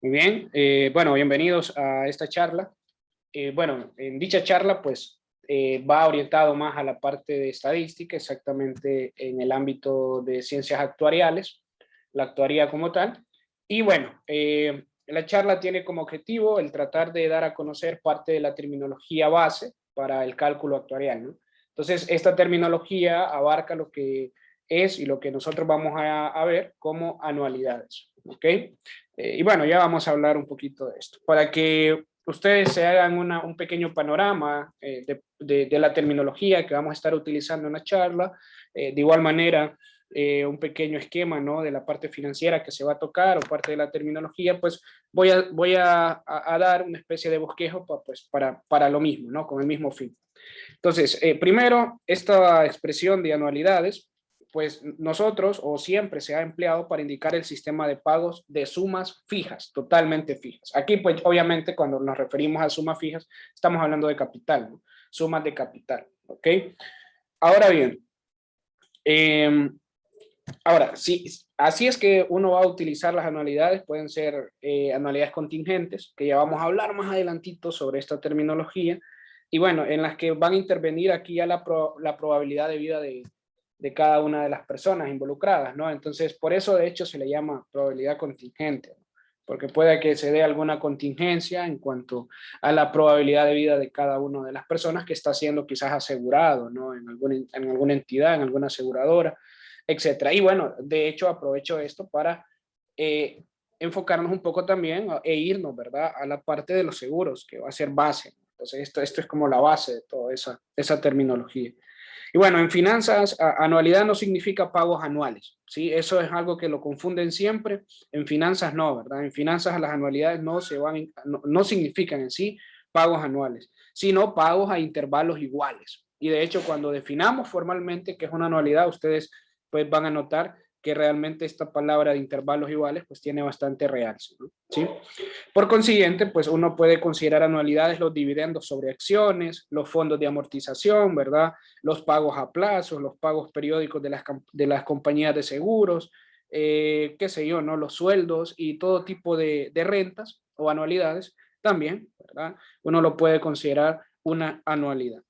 Muy bien, bueno, bienvenidos a esta charla. Bueno, en dicha charla, pues, va orientado más a la parte de estadística, exactamente en el ámbito de ciencias actuariales, la actuaría como tal. Y bueno, la charla tiene como objetivo el tratar de dar a conocer parte de la terminología base para el cálculo actuarial, ¿no? Entonces, esta terminología abarca lo que es y lo que nosotros vamos a ver como anualidades, ¿ok? Y bueno, ya vamos a hablar un poquito de esto, para que ustedes se hagan un pequeño panorama de la terminología que vamos a estar utilizando en la charla. De igual manera, un pequeño esquema, ¿no?, de la parte financiera que se va a tocar o parte de la terminología, pues voy a dar una especie de bosquejo pues, para lo mismo, ¿no?, con el mismo fin. Entonces, primero, esta expresión de anualidades, pues nosotros o siempre se ha empleado para indicar el sistema de pagos de sumas fijas, totalmente fijas. Aquí, pues obviamente, cuando nos referimos a sumas fijas, estamos hablando de capital, ¿no? Sumas de capital, ¿ok? Ahora bien, eh, ahora, sí, así es que uno va a utilizar las anualidades, pueden ser anualidades contingentes, que ya vamos a hablar más adelantito sobre esta terminología, y bueno, en las que van a intervenir aquí ya la probabilidad de vida de cada una de las personas involucradas, ¿no? Entonces, por eso de hecho se le llama probabilidad contingente, ¿no? Porque puede que se dé alguna contingencia en cuanto a la probabilidad de vida de cada una de las personas que está siendo quizás asegurado, ¿no? En alguna entidad, en alguna aseguradora, etcétera. Y bueno, de hecho aprovecho esto para eh, enfocarnos un poco también e irnos, ¿verdad?, a la parte de los seguros, que va a ser base. Entonces, esto es como la base de toda esa terminología. Y bueno, en finanzas, anualidad no significa pagos anuales, ¿sí? Eso es algo que lo confunden siempre. En finanzas no, ¿verdad? En finanzas las anualidades no significan en sí pagos anuales, sino pagos a intervalos iguales. Y de hecho, cuando definamos formalmente qué es una anualidad, ustedes pues van a notar que realmente esta palabra de intervalos iguales pues tiene bastante realce, ¿no? ¿Sí? Por consiguiente, pues uno puede considerar anualidades los dividendos sobre acciones, los fondos de amortización, ¿verdad? Los pagos a plazos, los pagos periódicos de las compañías de seguros, qué sé yo, ¿no? Los sueldos y todo tipo de rentas o anualidades también, ¿verdad? Uno lo puede considerar una anualidad.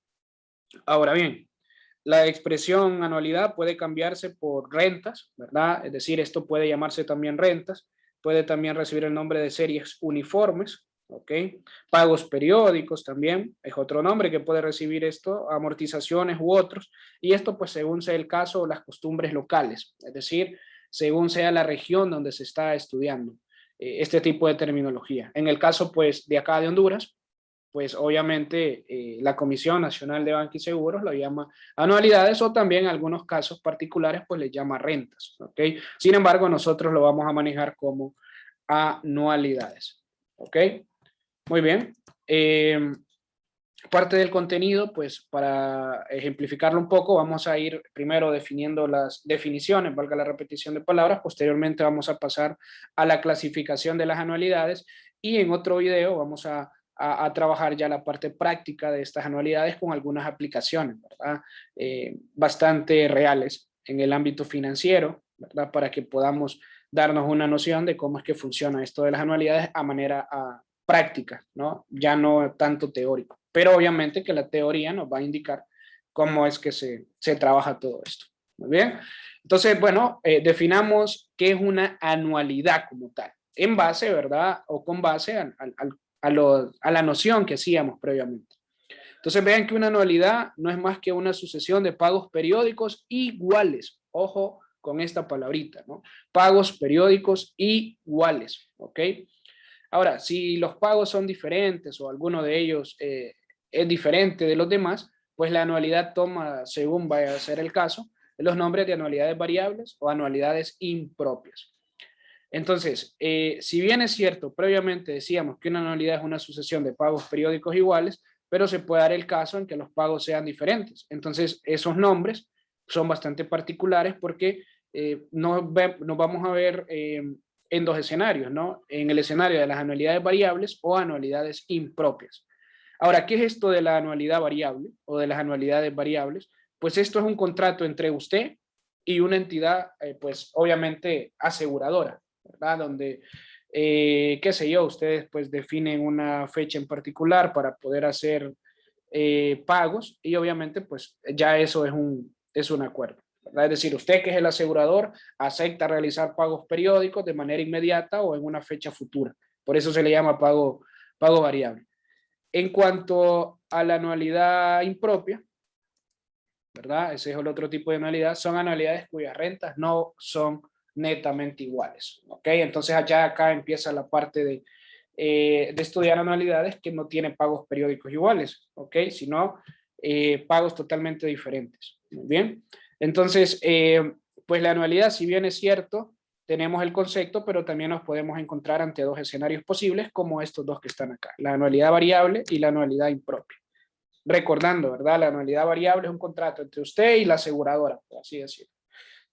Ahora bien, la expresión anualidad puede cambiarse por rentas, ¿verdad? Es decir, esto puede llamarse también rentas, puede también recibir el nombre de series uniformes, ¿ok? Pagos periódicos también, es otro nombre que puede recibir esto, amortizaciones u otros, y esto pues según sea el caso o las costumbres locales, es decir, según sea la región donde se está estudiando este tipo de terminología. En el caso pues de acá de Honduras, pues obviamente la Comisión Nacional de Banca y Seguros lo llama anualidades o también en algunos casos particulares pues le llama rentas, ¿ok? Sin embargo, nosotros lo vamos a manejar como anualidades, ¿ok? Muy bien. Parte del contenido, pues para ejemplificarlo un poco, vamos a ir primero definiendo las definiciones, valga la repetición de palabras, posteriormente vamos a pasar a la clasificación de las anualidades y en otro video vamos a trabajar ya la parte práctica de estas anualidades con algunas aplicaciones, ¿verdad? Bastante reales en el ámbito financiero, ¿verdad? Para que podamos darnos una noción de cómo es que funciona esto de las anualidades a manera práctica, ¿no? Ya no tanto teórico, pero obviamente que la teoría nos va a indicar cómo es que se trabaja todo esto. Muy bien. Entonces, bueno, definamos qué es una anualidad como tal, en base, ¿verdad? O con base a la noción que hacíamos previamente. Entonces, vean que una anualidad no es más que una sucesión de pagos periódicos iguales. Ojo con esta palabrita, ¿no? Pagos periódicos iguales, ¿ok? Ahora, si los pagos son diferentes o alguno de ellos es diferente de los demás, pues la anualidad toma, según vaya a ser el caso, los nombres de anualidades variables o anualidades impropias. Entonces, si bien es cierto, previamente decíamos que una anualidad es una sucesión de pagos periódicos iguales, pero se puede dar el caso en que los pagos sean diferentes. Entonces, esos nombres son bastante particulares porque nos vamos a ver en dos escenarios, ¿no? En el escenario de las anualidades variables o anualidades impropias. Ahora, ¿qué es esto de la anualidad variable o de las anualidades variables? Pues esto es un contrato entre usted y una entidad, pues obviamente aseguradora, ¿verdad? Donde qué sé yo, ustedes pues definen una fecha en particular para poder hacer pagos y obviamente pues ya eso es un acuerdo, ¿verdad? Es decir, usted que es el asegurador acepta realizar pagos periódicos de manera inmediata o en una fecha futura. Por eso se le llama pago variable. En cuanto a la anualidad impropia, ¿verdad? Ese es el otro tipo de anualidad, son anualidades cuyas rentas no son netamente iguales, ¿ok? Entonces allá acá empieza la parte de estudiar anualidades que no tienen pagos periódicos iguales, ¿ok? Sino pagos totalmente diferentes, ¿muy bien? Entonces, pues la anualidad, si bien es cierto, tenemos el concepto, pero también nos podemos encontrar ante dos escenarios posibles, como estos dos que están acá, la anualidad variable y la anualidad impropia. Recordando, ¿verdad? La anualidad variable es un contrato entre usted y la aseguradora, por así decirlo.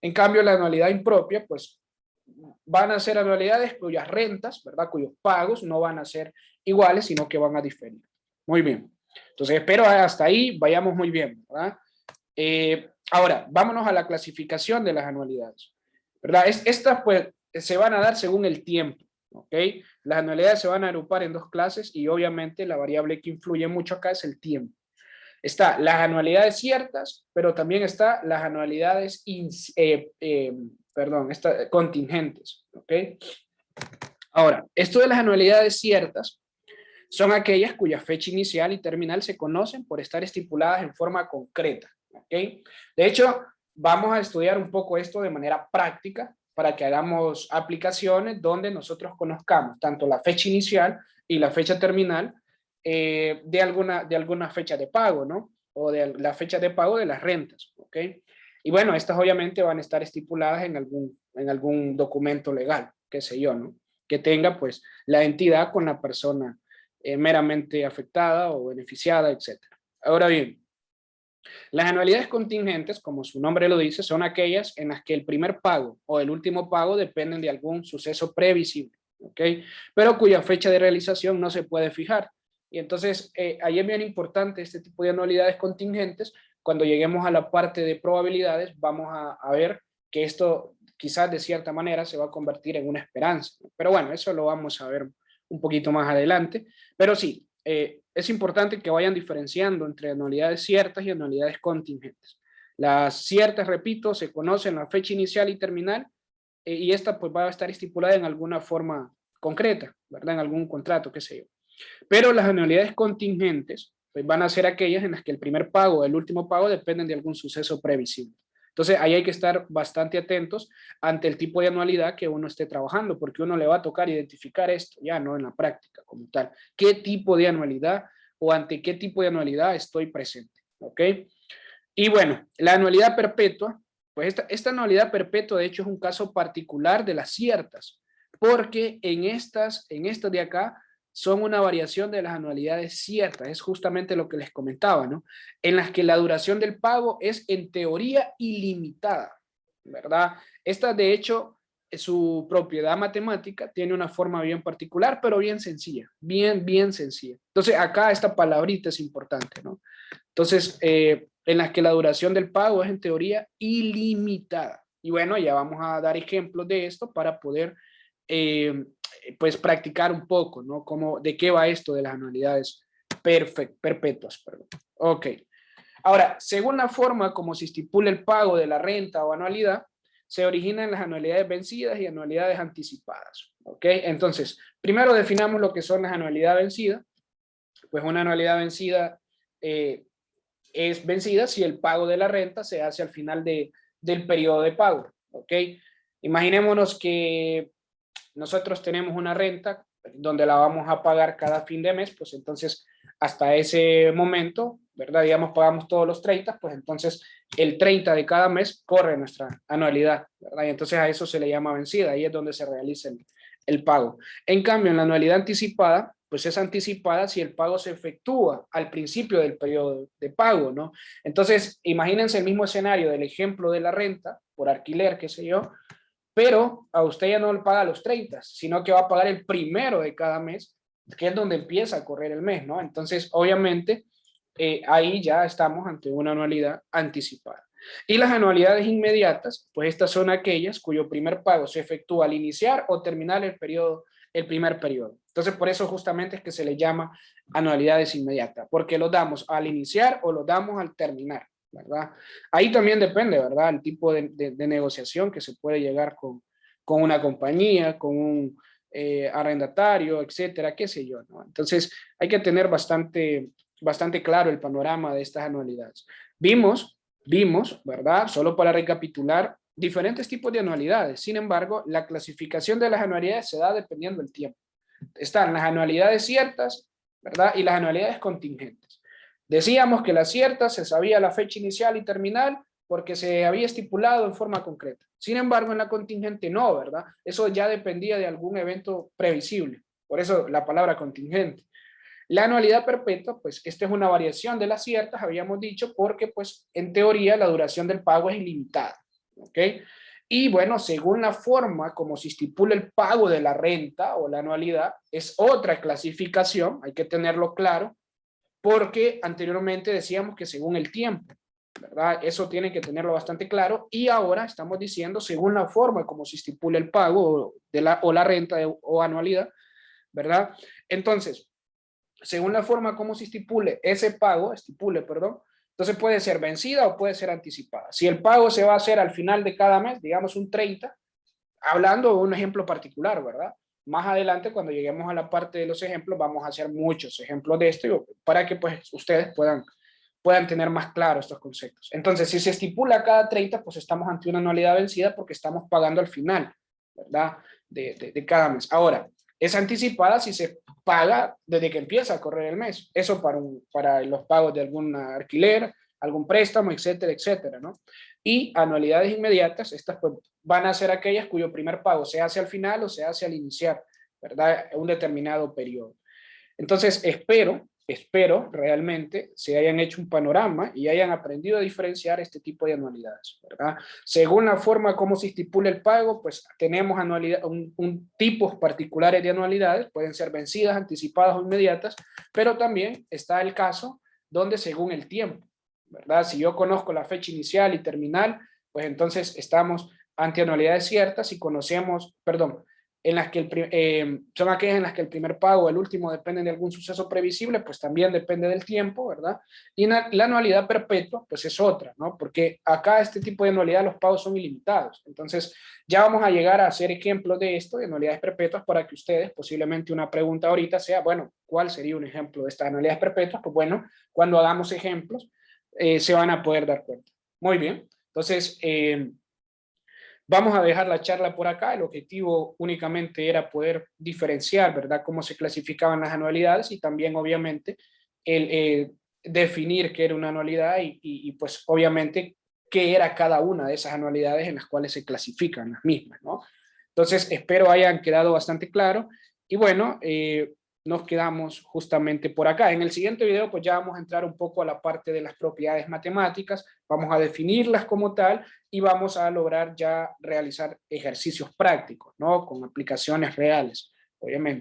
En cambio, la anualidad impropia, pues van a ser anualidades cuyas rentas, ¿verdad? Cuyos pagos no van a ser iguales, sino que van a diferir. Muy bien. Entonces, espero hasta ahí vayamos muy bien, ¿verdad? Ahora, vámonos a la clasificación de las anualidades, ¿verdad? Estas, pues, se van a dar según el tiempo, ¿ok? Las anualidades se van a agrupar en dos clases y obviamente la variable que influye mucho acá es el tiempo. Está las anualidades ciertas, pero también está las anualidades contingentes. ¿Ok? Ahora, esto de las anualidades ciertas son aquellas cuya fecha inicial y terminal se conocen por estar estipuladas en forma concreta. ¿Ok? De hecho, vamos a estudiar un poco esto de manera práctica para que hagamos aplicaciones donde nosotros conozcamos tanto la fecha inicial y la fecha terminal de alguna fecha de pago, ¿no? O de la fecha de pago de las rentas, ¿ok? Y bueno, estas obviamente van a estar estipuladas en algún documento legal, qué sé yo, ¿no? Que tenga pues la entidad con la persona meramente afectada o beneficiada, etc. Ahora bien, las anualidades contingentes, como su nombre lo dice, son aquellas en las que el primer pago o el último pago dependen de algún suceso previsible, ¿ok? Pero cuya fecha de realización no se puede fijar. Y entonces, ahí es bien importante este tipo de anualidades contingentes. Cuando lleguemos a la parte de probabilidades, vamos a ver que esto quizás de cierta manera se va a convertir en una esperanza. Pero bueno, eso lo vamos a ver un poquito más adelante. Pero sí, es importante que vayan diferenciando entre anualidades ciertas y anualidades contingentes. Las ciertas, repito, se conocen la fecha inicial y terminal y esta pues va a estar estipulada en alguna forma concreta, ¿verdad? En algún contrato, qué sé yo. Pero las anualidades contingentes pues van a ser aquellas en las que el primer pago o el último pago dependen de algún suceso previsible. Entonces, ahí hay que estar bastante atentos ante el tipo de anualidad que uno esté trabajando, porque uno le va a tocar identificar esto ya, ¿no? En la práctica como tal. ¿Qué tipo de anualidad o ante qué tipo de anualidad estoy presente? ¿Ok? Y bueno, la anualidad perpetua, pues esta anualidad perpetua de hecho es un caso particular de las ciertas, porque en estas de acá son una variación de las anualidades ciertas, es justamente lo que les comentaba, ¿no? En las que la duración del pago es en teoría ilimitada, ¿verdad? Esta de hecho, su propiedad matemática tiene una forma bien particular, pero bien sencilla, bien sencilla. Entonces acá esta palabrita es importante, ¿no? Entonces, en las que la duración del pago es en teoría ilimitada. Y bueno, ya vamos a dar ejemplos de esto para poder, pues, practicar un poco, ¿no? ¿De qué va esto de las anualidades perpetuas? Perdón. Ok. Ahora, según la forma como se estipula el pago de la renta o anualidad, se originan las anualidades vencidas y anualidades anticipadas. ¿Ok? Entonces, primero definamos lo que son las anualidades vencidas. Pues una anualidad vencida es vencida si el pago de la renta se hace al final del periodo de pago. ¿Ok? Imaginémonos que nosotros tenemos una renta donde la vamos a pagar cada fin de mes, pues entonces hasta ese momento, ¿verdad? Digamos, pagamos todos los 30, pues entonces el 30 de cada mes corre nuestra anualidad, ¿verdad? Y entonces a eso se le llama vencida, ahí es donde se realiza el pago. En cambio, en la anualidad anticipada, pues es anticipada si el pago se efectúa al principio del periodo de pago, ¿no? Entonces, imagínense el mismo escenario del ejemplo de la renta por alquiler, qué sé yo, pero a usted ya no le paga los 30, sino que va a pagar el primero de cada mes, que es donde empieza a correr el mes, ¿no? Entonces, obviamente, ahí ya estamos ante una anualidad anticipada. Y las anualidades inmediatas, pues estas son aquellas cuyo primer pago se efectúa al iniciar o terminar el periodo el primer periodo. Entonces, por eso justamente es que se le llama anualidades inmediatas, porque lo damos al iniciar o lo damos al terminar, ¿verdad? Ahí también depende, ¿verdad? El tipo de negociación que se puede llegar con una compañía, con un arrendatario, etcétera, qué sé yo, ¿no? Entonces, hay que tener bastante claro el panorama de estas anualidades. Vimos, ¿verdad? Solo para recapitular, diferentes tipos de anualidades. Sin embargo, la clasificación de las anualidades se da dependiendo del tiempo. Están las anualidades ciertas, ¿verdad? Y las anualidades contingentes. Decíamos que las ciertas se sabía la fecha inicial y terminal porque se había estipulado en forma concreta. Sin embargo, en la contingente no, ¿verdad? Eso ya dependía de algún evento previsible. Por eso la palabra contingente. La anualidad perpetua, pues esta es una variación de las ciertas, habíamos dicho, porque pues en teoría la duración del pago es ilimitada, ¿ok? Y bueno, según la forma como se estipula el pago de la renta o la anualidad, es otra clasificación, hay que tenerlo claro, porque anteriormente decíamos que según el tiempo, ¿verdad? Eso tiene que tenerlo bastante claro, y ahora estamos diciendo según la forma como se estipula el pago o la renta o anualidad, ¿verdad? Entonces, según la forma como se estipule, perdón, entonces puede ser vencida o puede ser anticipada. Si el pago se va a hacer al final de cada mes, digamos un 30, hablando de un ejemplo particular, ¿verdad? Más adelante, cuando lleguemos a la parte de los ejemplos, vamos a hacer muchos ejemplos de esto para que pues ustedes puedan tener más claro estos conceptos. Entonces, si se estipula cada 30, pues estamos ante una anualidad vencida porque estamos pagando al final, ¿verdad? De cada mes. Ahora, es anticipada si se paga desde que empieza a correr el mes. Eso para los pagos de algún alquiler, algún préstamo, etcétera, etcétera, ¿no? Y anualidades inmediatas, estas pues van a ser aquellas cuyo primer pago se hace al final o se hace al iniciar, ¿verdad? Un determinado periodo. Entonces, espero realmente se hayan hecho un panorama y hayan aprendido a diferenciar este tipo de anualidades, ¿verdad? Según la forma como se estipula el pago, pues tenemos tipos particulares de anualidades, pueden ser vencidas, anticipadas o inmediatas, pero también está el caso donde según el tiempo, ¿verdad? Si yo conozco la fecha inicial y terminal, pues entonces estamos ante anualidades ciertas y conocemos, perdón, en las que son aquellas en las que el primer pago o el último dependen de algún suceso previsible, pues también depende del tiempo, ¿verdad? Y la anualidad perpetua, pues es otra, ¿no? Porque acá este tipo de anualidad los pagos son ilimitados. Entonces, ya vamos a llegar a hacer ejemplos de esto, de anualidades perpetuas, para que ustedes, posiblemente una pregunta ahorita sea, bueno, ¿cuál sería un ejemplo de estas anualidades perpetuas? Pues bueno, cuando hagamos ejemplos, se van a poder dar cuenta. Muy bien, entonces, vamos a dejar la charla por acá. El objetivo únicamente era poder diferenciar, ¿verdad?, cómo se clasificaban las anualidades y también, obviamente, definir qué era una anualidad y, pues, obviamente, qué era cada una de esas anualidades en las cuales se clasifican las mismas, ¿no? Entonces, espero hayan quedado bastante claro. Y bueno, nos quedamos justamente por acá. En el siguiente video, pues ya vamos a entrar un poco a la parte de las propiedades matemáticas, vamos a definirlas como tal y vamos a lograr ya realizar ejercicios prácticos, ¿no? Con aplicaciones reales, obviamente.